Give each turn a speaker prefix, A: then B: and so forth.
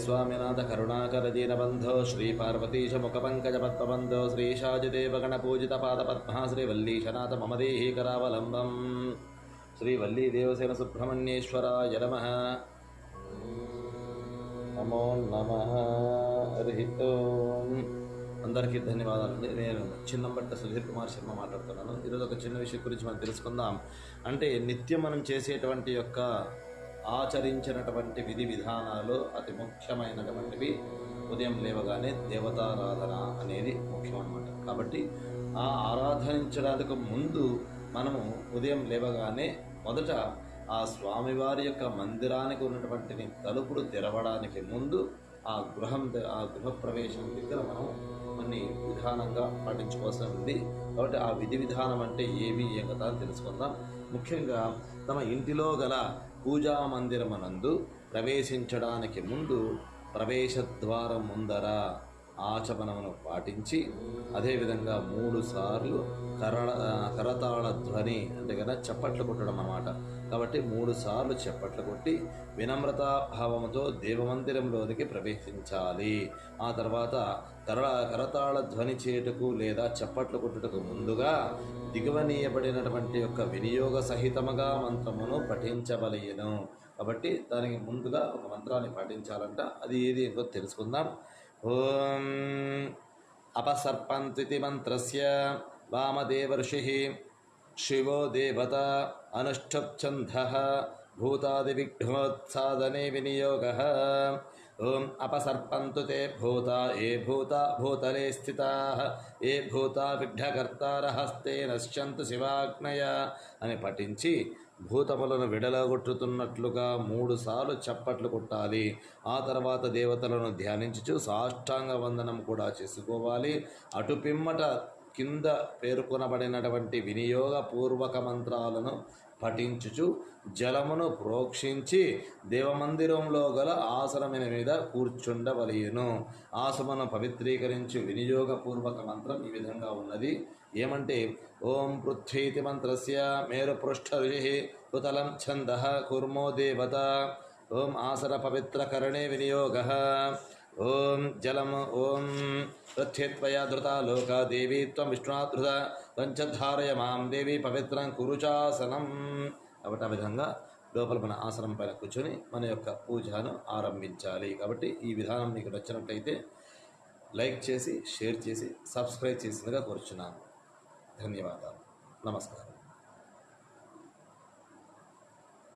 A: स्वामीनाथ करुणाकर दीनबन्धो श्रीपार्वतीश मुखपङ्कजपद्मबन्धो श्रीशाजिदेवगणपूजितपादपद्मः श्रीवल्लीशनाथ मम देहि करावलम्बं श्रीवल्लीदेवसेनसुब्रह्मण्येश्वराय नमः। నమో నమః. హరి ఓం. అందరికీ ధన్యవాదాలండి. నేను చిన్నంబట్ట సుధీర్ కుమార్ శర్మ మాట్లాడుతున్నాను. ఈరోజు ఒక చిన్న విషయం గురించి మనం తెలుసుకుందాం. అంటే నిత్యం మనం చేసేటువంటి యొక్క ఆచరించినటువంటి విధి విధానాలు అతి ముఖ్యమైనటువంటివి. ఉదయం లేవగానే దేవతారాధన అనేది ముఖ్యం అన్నమాట. కాబట్టి ఆ ఆరాధించడానికి ముందు మనము ఉదయం లేవగానే మొదట ఆ స్వామివారి యొక్క మందిరానికి ఉన్నటువంటి తలుపులు తెరవడానికి ముందు ఆ గృహప్రవేశం దగ్గర మనం కొన్ని విధానంగా పాటించుకోవాల్సి ఉంది. కాబట్టి ఆ విధి విధానం అంటే ఏమి ఏ కదా అని తెలుసుకుందాం. ముఖ్యంగా తమ ఇంటిలో గల పూజా మందిరమునందు ప్రవేశించడానికి ముందు ప్రవేశద్వారం ముందర ఆచమనమును పాటించి అదేవిధంగా 3 సార్లు కరతాళ ధ్వని అంటే కదా చప్పట్లు కొట్టడం అన్నమాట. కాబట్టి 3 సార్లు చప్పట్లు కొట్టి వినమ్రతాభావముతో దేవమందిరంలోనికి ప్రవేశించాలి. ఆ తర్వాత కరతాళ ధ్వని చేటుకు లేదా చప్పట్లు కొట్టుటకు ముందుగా దిగువనీయబడినటువంటి యొక్క వినియోగ సహితముగా మంత్రమును పఠించవలెను. కాబట్టి దానికి ముందుగా ఒక మంత్రాన్ని పాటించాలంట. అది ఏది ఏంటో తెలుసుకుందాం. ఓం అపసర్పంతితి మంత్రస్య వామదేవర్షిః శివో దేవత అనుష్ఠుప్ఛందః భూతాదివిఘ్నోత్సాదనే వినియోగः. ఓం అపసర్పంతు తే భూతా ఏ భూతా భూతలే స్థితాః ఏ భూతా విఘ్నకర్తార హస్తే నశ్యంతు శివాగ్నయ అని పఠించి భూతములను విడలగొట్టుతున్నట్లుగా 3 సార్లు చప్పట్లు కొట్టాలి. ఆ తర్వాత దేవతలను ధ్యానించుచు సాష్టాంగ వందనం కూడా చేసుకోవాలి. అటు పిమ్మట కింద పేర్కొనబడినటువంటి వినియోగపూర్వక మంత్రాలను పఠించుచు జలమును ప్రోక్షించి దేవమందిరంలో గల ఆసనముల మీద కూర్చుండవలెను. ఆసనమును పవిత్రీకరించి వినియోగపూర్వక మంత్రం ఈ విధంగా ఉన్నది. ఏమంటే ఓం పృథ్వీతి మంత్రస్య మేరుపృష్ఠ కుతలం ఛందః కుర్మో దేవత. ఓం ఆసన పవిత్రకరణే వినియోగः. ఓం జలం ఓం పృథ్వీత్వయా ధృతా లోకా దేవీ త్వం విష్ణునాధృత పంచధారయ మాం దేవి పవిత్రం కురుచాసనం. కాబట్టి ఆ విధంగా లోపల మన ఆసనం పైన కూర్చొని మన యొక్క పూజను ఆరంభించాలి. కాబట్టి ఈ విధానం మీకు నచ్చినట్లయితే లైక్ చేసి షేర్ చేసి సబ్స్క్రైబ్ చేసిందిగా కోరుచున్నాను. ధన్యవాదాలు. నమస్కారం.